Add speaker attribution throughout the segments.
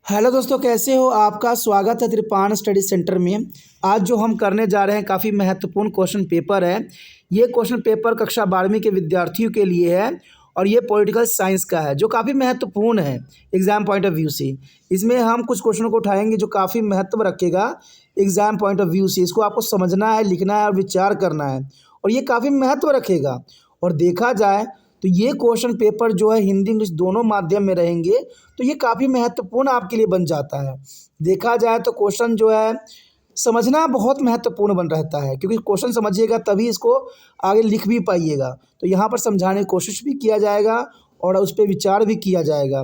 Speaker 1: Hello दोस्तों, कैसे हो? आपका स्वागत है त्रिपान स्टडी सेंटर में। आज जो हम करने जा रहे हैं काफ़ी महत्वपूर्ण क्वेश्चन पेपर है। ये क्वेश्चन पेपर कक्षा 12वीं के विद्यार्थियों के लिए है और ये पॉलिटिकल साइंस का है जो काफ़ी महत्वपूर्ण है एग्ज़ाम पॉइंट ऑफ व्यू से। इसमें हम कुछ क्वेश्चनों को उठाएंगे जो काफ़ी महत्व रखेगा एग्ज़ाम पॉइंट ऑफ व्यू से। इसको आपको समझना है, लिखना है और विचार करना है और ये काफ़ी महत्व रखेगा। और देखा जाए तो ये क्वेश्चन पेपर जो है हिंदी इंग्लिश दोनों माध्यम में रहेंगे, तो ये काफ़ी महत्वपूर्ण आपके लिए बन जाता है। देखा जाए तो क्वेश्चन जो है समझना बहुत महत्वपूर्ण बन रहता है, क्योंकि क्वेश्चन समझिएगा तभी इसको आगे लिख भी पाइएगा। तो यहाँ पर समझाने की कोशिश भी किया जाएगा और उस पर विचार भी किया जाएगा।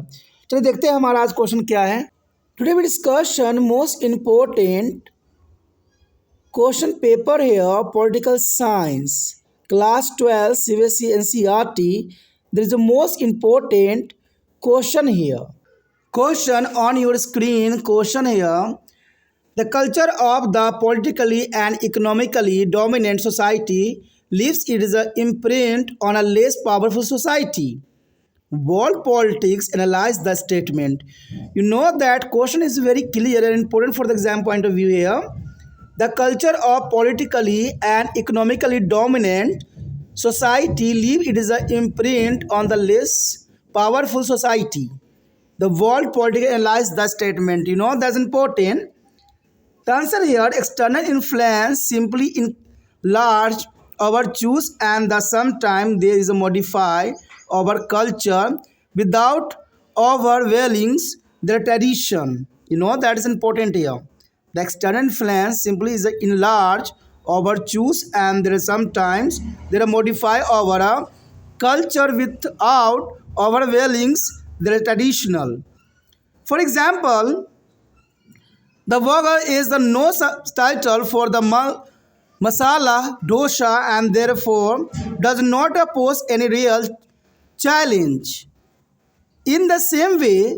Speaker 1: चलिए देखते हैं हमारा आज क्वेश्चन क्या है। Today we discussion most important question paper है political science class 12 CBSE NCERT. There is the most important question here. Question on your screen. Question here. The culture of the politically and economically dominant society leaves its imprint on a less powerful society. World politics analyze the statement. You know that question is very clear and important for the exam point of view here. The culture of politically and economically dominant society leave it is an imprint on the less powerful society. The world politics analyze the statement. You know that's important. The answer here: external influence simply enlarge our choose and the sometime there is a modify our culture without overwhelming their tradition. You know that is important here. The external influence simply is enlarge our choose and there is sometimes there are modify our culture without overwhelming their traditional. For example, the burger is the no subtitle for the masala dosa and therefore does not pose any real challenge. In the same way,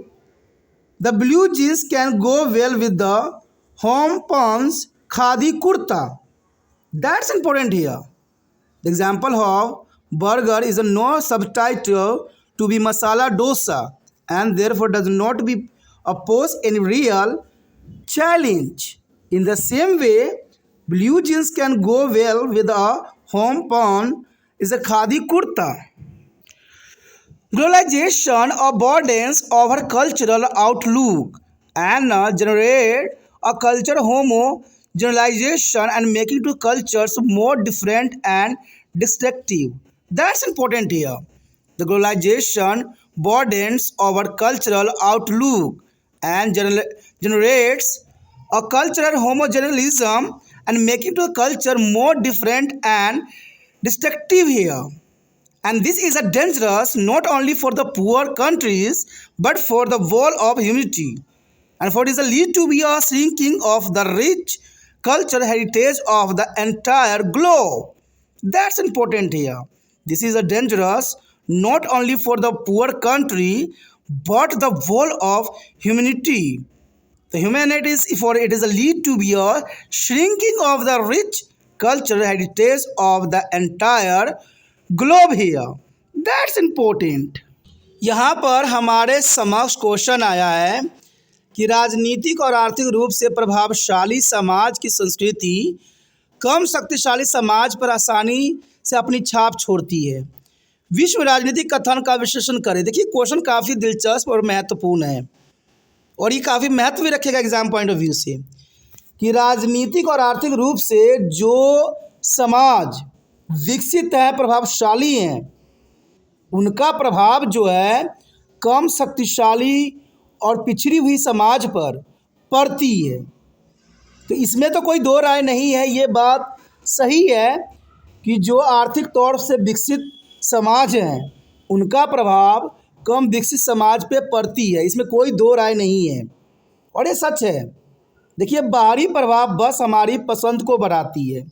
Speaker 1: the blue jeans can go well with the homespun khadi kurta. That's important here. The example of burger is a no subtitle to be masala dosa and therefore does not be oppose any real challenge. In the same way, blue jeans can go well with a homespun is a khadi kurta. Globalization broadens our cultural outlook and generate a culture homogenization and making two cultures more different and distinctive. That's important here. The globalization broadens our cultural outlook and generates a cultural homogeneism and making to a culture more different and distinctive here. And this is a dangerous not only for the poor countries but for the whole of humanity. And for it is a lead to be a shrinking of the rich cultural heritage of the entire globe. That's important here. This is a dangerous not only for the poor country but the whole of humanity. The humanity is for it is a lead to be a shrinking of the rich cultural heritage of the entire globe here. That's important. यहाँ पर हमारे समक्ष question आया है कि राजनीतिक और आर्थिक रूप से प्रभावशाली समाज की संस्कृति कम शक्तिशाली समाज पर आसानी से अपनी छाप छोड़ती है. विश्व राजनीतिक कथन का विश्लेषण करें. देखिए क्वेश्चन काफ़ी दिलचस्प और महत्वपूर्ण है और ये काफ़ी महत्व भी रखेगा एग्जाम पॉइंट ऑफ व्यू से कि राजनीतिक और आर्थिक रूप से जो समाज विकसित है, प्रभावशाली हैं, उनका प्रभाव जो है कम शक्तिशाली और पिछड़ी हुई समाज पर पड़ती है. तो इसमें तो कोई दो राय नहीं है, ये बात सही है कि जो आर्थिक तौर से विकसित समाज हैं उनका प्रभाव कम विकसित समाज पे पड़ती है, इसमें कोई दो राय नहीं है और ये सच है. देखिए बाहरी प्रभाव बस हमारी पसंद को बढ़ाती है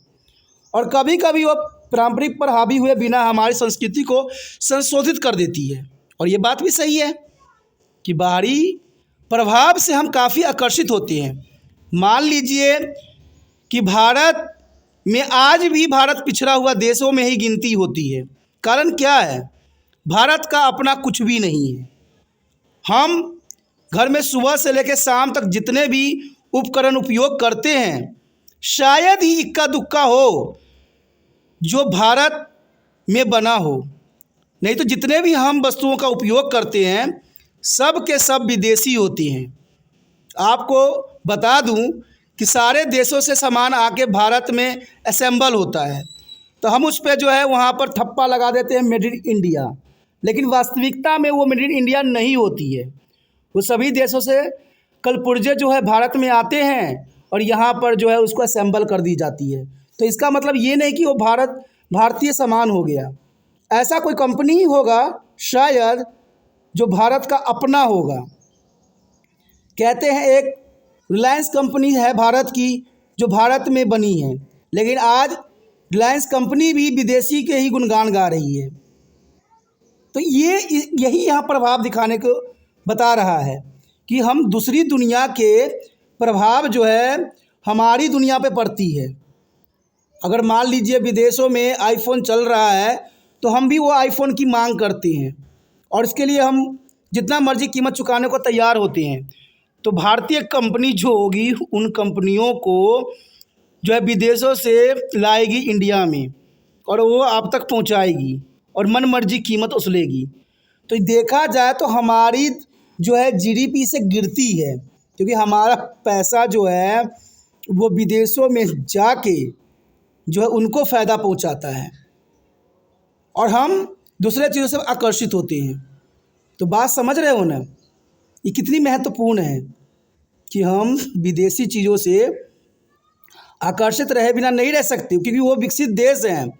Speaker 1: और कभी कभी वो पारंपरिक पर हावी हुए बिना हमारी संस्कृति को संशोधित कर देती है. और ये बात भी सही है कि बाहरी प्रभाव से हम काफ़ी आकर्षित होते हैं. मान लीजिए कि भारत में आज भी भारत पिछड़ा हुआ देशों में ही गिनती होती है. कारण क्या है? भारत का अपना कुछ भी नहीं है. हम घर में सुबह से लेकर शाम तक जितने भी उपकरण उपयोग करते हैं, शायद ही इक्का दुक्का हो जो भारत में बना हो। नहीं तो जितने भी हम वस्तुओं का उपयोग करते हैं सब के सब विदेशी होती हैं। आपको बता दूं कि सारे देशों से सामान आके भारत में असेंबल होता है, तो हम उस पर जो है वहाँ पर ठप्पा लगा देते हैं मेड इन इंडिया, लेकिन वास्तविकता में वो मेड इन इंडिया नहीं होती है। वो सभी देशों से कलपुर्जे जो है भारत में आते हैं और यहाँ पर जो है उसको असेंबल कर दी जाती है। तो इसका मतलब ये नहीं कि वो भारतीय सामान हो गया। ऐसा कोई कंपनी ही होगा शायद जो भारत का अपना होगा। कहते हैं एक रिलायंस कंपनी है भारत की जो भारत में बनी है, लेकिन आज रिलायंस कंपनी भी विदेशी के ही गुणगान गा रही है। तो यही यहाँ प्रभाव दिखाने को बता रहा है कि हम दूसरी दुनिया के प्रभाव जो है हमारी दुनिया पे पड़ती है। अगर मान लीजिए विदेशों में आईफोन चल रहा है तो हम भी वो आईफोन की मांग करते हैं और इसके लिए हम जितना मर्जी कीमत चुकाने को तैयार होते हैं। तो भारतीय कंपनी जो होगी उन कंपनियों को जो है विदेशों से लाएगी इंडिया में और वो आप तक पहुंचाएगी और मन मर्जी कीमत वसूलेगी। तो देखा जाए तो हमारी जो है जीडीपी से गिरती है, क्योंकि हमारा पैसा जो है वो विदेशों में जाके जो है उनको फ़ायदा पहुंचाता है और हम दूसरे चीज़ों से आकर्षित होते हैं। तो बात समझ रहे हो ना, ये कितनी महत्वपूर्ण है कि हम विदेशी चीज़ों से आकर्षित रहे बिना नहीं रह सकते, क्योंकि वो विकसित देश हैं।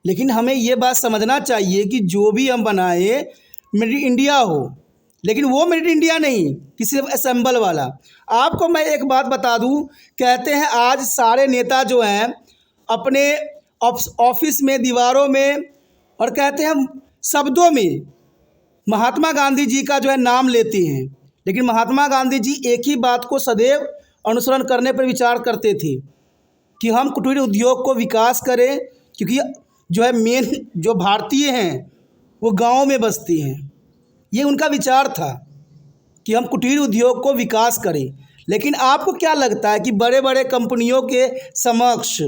Speaker 1: लेकिन हमें ये बात समझना चाहिए कि जो भी हम बनाए मेड इन इंडिया हो, लेकिन वो मेड इन इंडिया नहीं कि सिर्फ असेंबल वाला। आपको मैं एक बात बता दूं, कहते हैं आज सारे नेता जो हैं अपने ऑफिस में, दीवारों में और कहते हैं शब्दों में महात्मा गांधी जी का जो है नाम लेते हैं, लेकिन महात्मा गांधी जी एक ही बात को सदैव अनुसरण करने पर विचार करते थे कि हम कुटीर उद्योग को विकास करें, क्योंकि जो है मेन जो भारतीय हैं वो गाँव में बसते हैं। ये उनका विचार था कि हम कुटीर उद्योग को विकास करें। लेकिन आपको क्या लगता है कि बड़े बड़े कंपनियों के समक्ष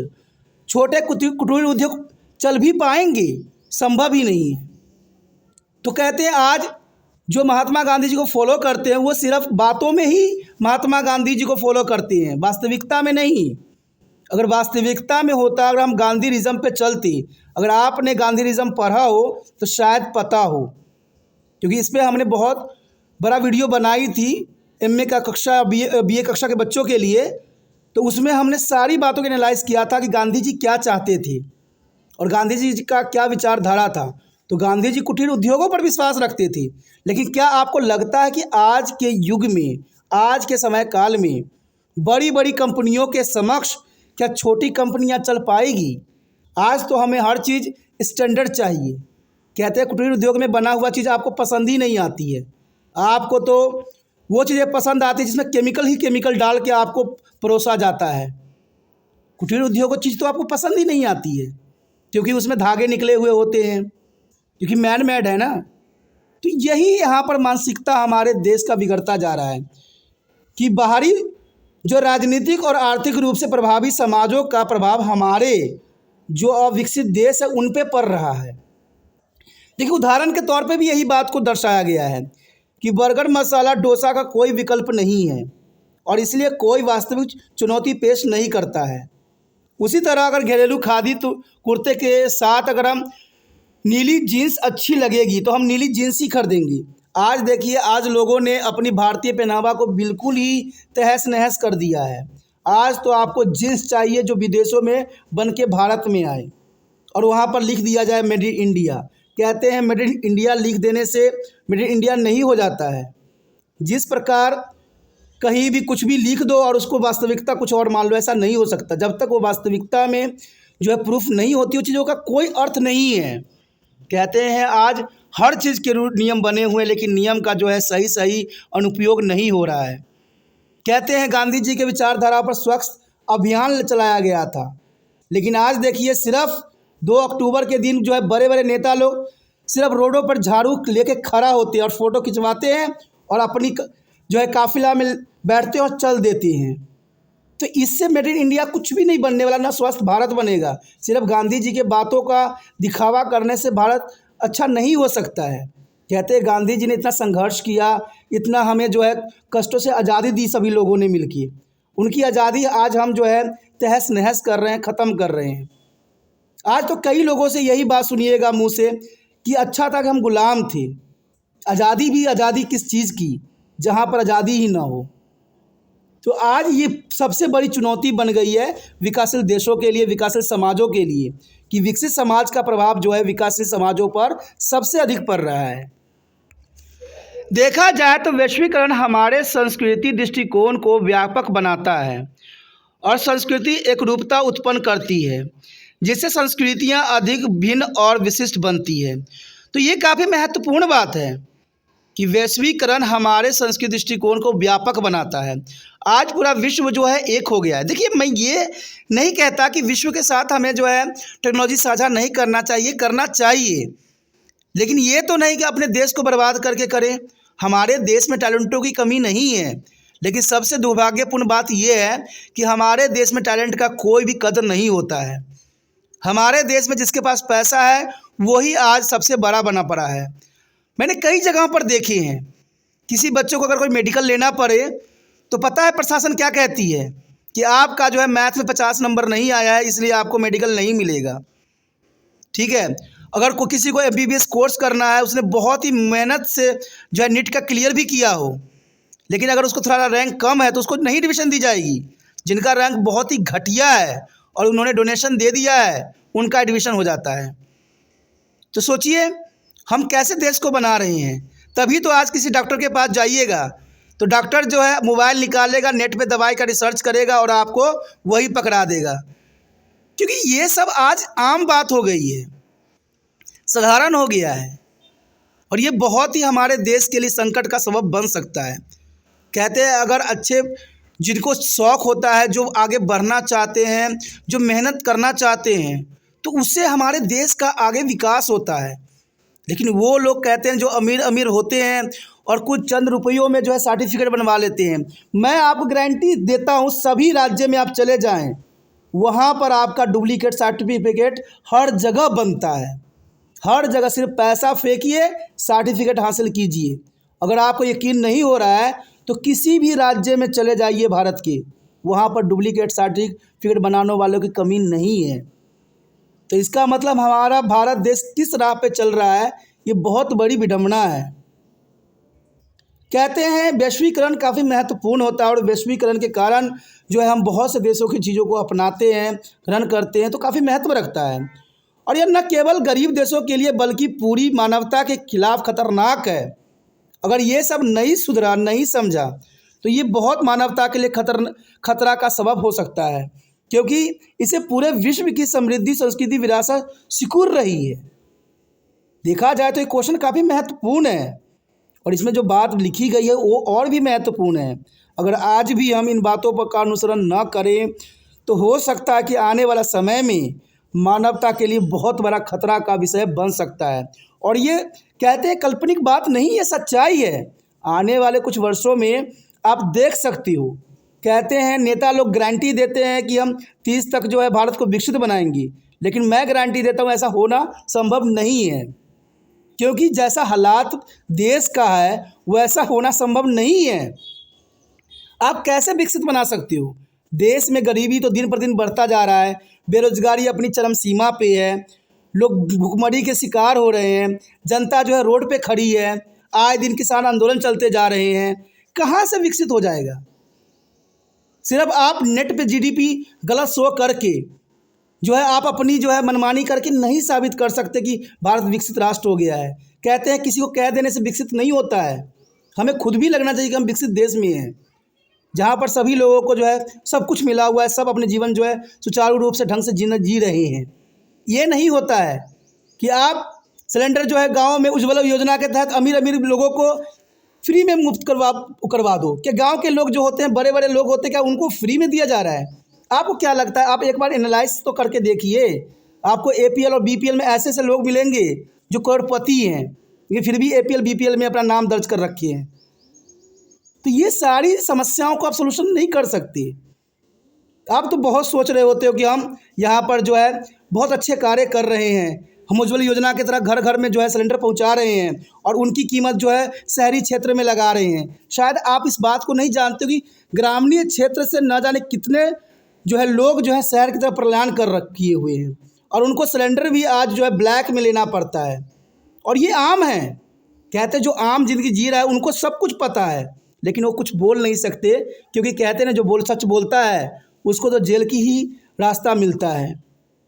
Speaker 1: छोटे कुटीर उद्योग चल भी पाएंगे? संभव ही नहीं है। तो कहते हैं आज जो महात्मा गांधी जी को फॉलो करते हैं वो सिर्फ बातों में ही महात्मा गांधी जी को फॉलो करते हैं, वास्तविकता में नहीं। अगर वास्तविकता में होता, अगर हम गांधीइज्म पे चलते, अगर आपने गांधीइज्म पढ़ा हो तो शायद पता हो, क्योंकि इस पर हमने बहुत बड़ा वीडियो बनाई थी एमए का कक्षा बीए कक्षा के बच्चों के लिए। तो उसमें हमने सारी बातों को एनालाइज किया था कि गांधी जी क्या चाहते थे और गांधी जी का क्या विचारधारा था। तो गांधी जी कुटीर उद्योगों पर विश्वास रखते थे। लेकिन क्या आपको लगता है कि आज के युग में, आज के समय काल में बड़ी बड़ी कंपनियों के समक्ष क्या छोटी कंपनियां चल पाएगी? आज तो हमें हर चीज़ स्टैंडर्ड चाहिए। कहते हैं कुटीर उद्योग में बना हुआ चीज़ आपको पसंद ही नहीं आती है। आपको तो वो चीज़ें पसंद आती है जिसमें केमिकल ही केमिकल डाल के आपको परोसा जाता है। कुटीर उद्योग की चीज़ तो आपको पसंद ही नहीं आती है, क्योंकि उसमें धागे निकले हुए होते हैं, क्योंकि मैन मेड है ना। तो यही यहाँ पर मानसिकता हमारे देश का बिगड़ता जा रहा है कि बाहरी जो राजनीतिक और आर्थिक रूप से प्रभावी समाजों का प्रभाव हमारे जो अविकसित देश है उन पे पड़ रहा है। देखिए उदाहरण के तौर पे भी यही बात को दर्शाया गया है कि बर्गर, मसाला, डोसा का कोई विकल्प नहीं है और इसलिए कोई वास्तविक चुनौती पेश नहीं करता है। उसी तरह अगर घरेलू खादी तो कुर्ते के साथ अगर हम नीली जीन्स अच्छी लगेगी तो हम नीली जीन्स ही खरीदेंगे। आज देखिए, आज लोगों ने अपनी भारतीय पहनावा को बिल्कुल ही तहस नहस कर दिया है। आज तो आपको जीन्स चाहिए जो विदेशों में बन के भारत में आए और वहाँ पर लिख दिया जाए मेड इन इंडिया। कहते हैं मेड इन इंडिया लिख देने से मेड इन इंडिया नहीं हो जाता है। जिस प्रकार कहीं भी कुछ भी लिख दो और उसको वास्तविकता कुछ और मान लो, ऐसा नहीं हो सकता। जब तक वो वास्तविकता में जो है प्रूफ नहीं होती, वो चीज़ों का कोई अर्थ नहीं है। कहते हैं आज हर चीज़ के नियम बने हुए हैं, लेकिन नियम का जो है सही अनुपयोग नहीं हो रहा है। कहते हैं गांधी जी के विचारधारा पर स्वच्छ अभियान चलाया गया था, लेकिन आज देखिए सिर्फ 2 अक्टूबर के दिन जो है बड़े बड़े नेता लोग सिर्फ रोडों पर झाड़ू लेके खड़ा होते हैं और फ़ोटो खिंचवाते हैं और अपनी जो है काफिला में बैठते हैं और चल देते हैं। तो इससे मेड इन इंडिया कुछ भी नहीं बनने वाला, ना स्वस्थ भारत बनेगा। सिर्फ गांधी जी के बातों का दिखावा करने से भारत अच्छा नहीं हो सकता है। कहते हैं गांधी जी ने इतना संघर्ष किया, इतना हमें जो है कष्टों से आज़ादी दी सभी लोगों ने मिलकर, उनकी आज़ादी आज हम जो है तहस नहस कर रहे हैं, ख़त्म कर रहे हैं। आज तो कई लोगों से यही बात सुनिएगा मुंह से कि अच्छा था कि हम गुलाम थे। आज़ादी भी आज़ादी किस चीज़ की, जहाँ पर आज़ादी ही ना हो। तो आज ये सबसे बड़ी चुनौती बन गई है विकासशील देशों के लिए, विकासशील समाजों के लिए, कि विकसित समाज का प्रभाव जो है विकासशील समाजों पर सबसे अधिक पड़ रहा है। देखा जाए तो वैश्वीकरण हमारे संस्कृति दृष्टिकोण को व्यापक बनाता है और संस्कृति एकरूपता उत्पन्न करती है, जिससे संस्कृतियां अधिक भिन्न और विशिष्ट बनती है। तो ये काफ़ी महत्वपूर्ण बात है कि वैश्वीकरण हमारे संस्कृति दृष्टिकोण को व्यापक बनाता है। आज पूरा विश्व जो है एक हो गया है। देखिए, मैं ये नहीं कहता कि विश्व के साथ हमें जो है टेक्नोलॉजी साझा नहीं करना चाहिए, करना चाहिए, लेकिन ये तो नहीं कि अपने देश को बर्बाद करके करें। हमारे देश में टैलेंटों की कमी नहीं है, लेकिन सबसे दुर्भाग्यपूर्ण बात यह है कि हमारे देश में टैलेंट का कोई भी कदर नहीं होता है। हमारे देश में जिसके पास पैसा है वही आज सबसे बड़ा बना पड़ा है। मैंने कई जगहों पर देखे हैं, किसी बच्चों को अगर कोई मेडिकल लेना पड़े तो पता है प्रशासन क्या कहती है कि आपका जो है मैथ में 50 नंबर नहीं आया है, इसलिए आपको मेडिकल नहीं मिलेगा। ठीक है, अगर किसी को MBBS कोर्स करना है, उसने बहुत ही मेहनत से जो है नीट का क्लियर भी किया हो, लेकिन अगर उसको थोड़ा रैंक कम है तो उसको नहीं एडमिशन दी जाएगी। जिनका रैंक बहुत ही घटिया है और उन्होंने डोनेशन दे दिया है, उनका एडमिशन हो जाता है। तो सोचिए हम कैसे देश को बना रहे हैं। तभी तो आज किसी डॉक्टर के पास जाइएगा तो डॉक्टर जो है मोबाइल निकालेगा, नेट पे दवाई का रिसर्च करेगा और आपको वही पकड़ा देगा, क्योंकि ये सब आज आम बात हो गई है, साधारण हो गया है, और ये बहुत ही हमारे देश के लिए संकट का सबब बन सकता है। कहते हैं अगर अच्छे जिनको शौक़ होता है, जो आगे बढ़ना चाहते हैं, जो मेहनत करना चाहते हैं, तो उससे हमारे देश का आगे विकास होता है। लेकिन वो लोग कहते हैं जो अमीर अमीर होते हैं और कुछ चंद रुपयों में जो है सर्टिफिकेट बनवा लेते हैं। मैं आपको गारंटी देता हूँ, सभी राज्य में आप चले जाएं, वहाँ पर आपका डुप्लीकेट सर्टिफिकेट हर जगह बनता है, हर जगह। सिर्फ पैसा फेंकिए, सर्टिफिकेट हासिल कीजिए। अगर आपको यकीन नहीं हो रहा है तो किसी भी राज्य में चले जाइए भारत के, वहाँ पर डुप्लीकेट सर्टिफिकेट बनाने वालों की कमी नहीं है। तो इसका मतलब हमारा भारत देश किस राह पे चल रहा है, ये बहुत बड़ी विडंबना है। कहते हैं वैश्वीकरण काफ़ी महत्वपूर्ण होता है और वैश्वीकरण के कारण जो है हम बहुत से देशों की चीज़ों को अपनाते हैं, ग्रहण करते हैं, तो काफ़ी महत्व रखता है। और यह न केवल गरीब देशों के लिए बल्कि पूरी मानवता के खिलाफ खतरनाक है। अगर ये सब नहीं सुधरा, नहीं समझा, तो ये बहुत मानवता के लिए खतरा का सबब हो सकता है, क्योंकि इसे पूरे विश्व की समृद्धि, संस्कृति, विरासत सिकुड़ रही है। देखा जाए तो ये क्वेश्चन काफ़ी महत्वपूर्ण है और इसमें जो बात लिखी गई है वो और भी महत्वपूर्ण है। अगर आज भी हम इन बातों पर का अनुसरण न करें तो हो सकता है कि आने वाला समय में मानवता के लिए बहुत बड़ा खतरा का विषय बन सकता है। और ये कहते हैं काल्पनिक बात नहीं, ये सच्चाई है। आने वाले कुछ वर्षों में आप देख सकते हो, कहते हैं नेता लोग गारंटी देते हैं कि हम 30 तक जो है भारत को विकसित बनाएंगे, लेकिन मैं गारंटी देता हूँ ऐसा होना संभव नहीं है, क्योंकि जैसा हालात देश का है वैसा होना संभव नहीं है। आप कैसे विकसित बना सकते हो? देश में गरीबी तो दिन पर दिन बढ़ता जा रहा है, बेरोजगारी अपनी चरम सीमा पे है, लोग भुखमरी के शिकार हो रहे हैं, जनता जो है रोड पे खड़ी है, आए दिन किसान आंदोलन चलते जा रहे हैं। कहाँ से विकसित हो जाएगा? सिर्फ आप नेट पे GDP गलत शो करके जो है आप अपनी जो है मनमानी करके नहीं साबित कर सकते कि भारत विकसित राष्ट्र हो गया है। कहते हैं किसी को कह देने से विकसित नहीं होता है, हमें खुद भी लगना चाहिए कि हम विकसित देश में हैं, जहाँ पर सभी लोगों को जो है सब कुछ मिला हुआ है, सब अपने जीवन जो है सुचारू रूप से ढंग से जी रहे हैं। ये नहीं होता है कि आप सिलेंडर जो है गाँव में उज्ज्वला योजना के तहत अमीर अमीर लोगों को फ्री में मुफ्त करवा दो। क्या गाँव के लोग जो होते हैं, बड़े बड़े लोग होते हैं, क्या उनको फ्री में दिया जा रहा है? आपको क्या लगता है? आप एक बार एनालाइज तो करके देखिए। आपको APL और BPL में ऐसे लोग मिलेंगे जो करोड़पति हैं, ये फिर भी APL BPL में अपना नाम दर्ज कर रखे हैं। तो ये सारी समस्याओं को आप सोल्यूशन नहीं कर सकते। आप तो बहुत सोच रहे होते हो कि हम यहाँ पर जो है बहुत अच्छे कार्य कर रहे हैं, हम उज्ज्वल योजना की तरह घर घर में जो है सिलेंडर पहुँचा रहे हैं और उनकी कीमत जो है शहरी क्षेत्र में लगा रहे हैं। शायद आप इस बात को नहीं जानते हो कि ग्रामीण क्षेत्र से न जाने कितने जो है लोग जो है शहर की तरफ पलायन कर किए हुए हैं और उनको सिलेंडर भी आज जो है ब्लैक में लेना पड़ता है। और ये आम है, कहते जो आम जिंदगी जी रहा है उनको सब कुछ पता है, लेकिन वो कुछ बोल नहीं सकते, क्योंकि कहते हैं ना जो सच बोलता है उसको तो जेल की ही रास्ता मिलता है।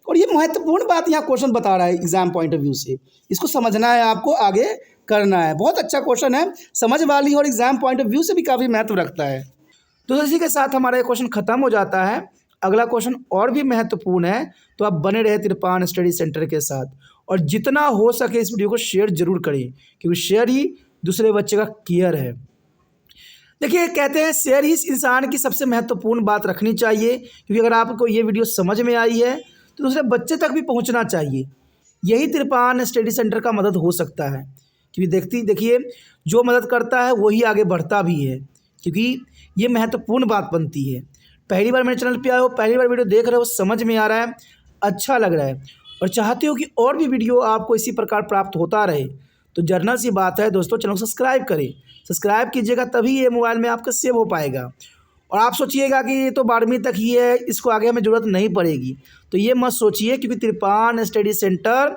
Speaker 1: और ये महत्वपूर्ण बात यहाँ क्वेश्चन बता रहा है एग्जाम पॉइंट ऑफ व्यू से, इसको समझना है, आपको आगे करना है। बहुत अच्छा क्वेश्चन है, समझ वाली और एग्जाम पॉइंट ऑफ व्यू से भी काफ़ी महत्व रखता है। तो इसी के साथ हमारा ये क्वेश्चन खत्म हो जाता है। अगला क्वेश्चन और भी महत्वपूर्ण है, तो आप बने रहे तिरपान स्टडी सेंटर के साथ और जितना हो सके इस वीडियो को शेयर जरूर करें, क्योंकि शेयर ही दूसरे बच्चे का केयर है। देखिए, कहते हैं शेयर ही इस इंसान की सबसे महत्वपूर्ण बात रखनी चाहिए, क्योंकि अगर आपको ये वीडियो समझ में आई है तो दूसरे बच्चे तक भी पहुंचना चाहिए। यही तिरपान स्टडी सेंटर का मदद हो सकता है, क्योंकि देखिए जो मदद करता है वही आगे बढ़ता भी है, क्योंकि ये महत्वपूर्ण बात बनती है। पहली बार मेरे चैनल पे आए हो, पहली बार वीडियो देख रहे हो, समझ में आ रहा है, अच्छा लग रहा है और चाहते हो कि और भी वीडियो आपको इसी प्रकार प्राप्त होता रहे, तो जर्नल सी बात है दोस्तों, चैनल को सब्सक्राइब करें। सब्सक्राइब कीजिएगा तभी ये मोबाइल में आपका सेव हो पाएगा। और आप सोचिएगा कि ये तो 12वीं तक ही है, इसको आगे हमें ज़रूरत नहीं पड़ेगी, तो ये मत सोचिए, क्योंकि तिरपान स्टडी सेंटर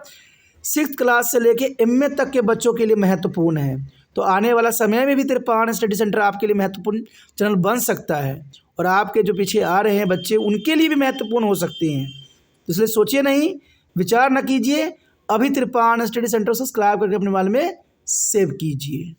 Speaker 1: 6th क्लास से लेके MA तक के बच्चों के लिए महत्वपूर्ण है। तो आने वाला समय में भी तिरपान स्टडी सेंटर आपके लिए महत्वपूर्ण चैनल बन सकता है और आपके जो पीछे आ रहे हैं बच्चे उनके लिए भी महत्वपूर्ण हो सकते हैं। तो इसलिए सोचिए नहीं, विचार न कीजिए, अभी तिरपान स्टडी सेंटर सब्सक्राइब करके अपने मोबाइल में सेव कीजिए।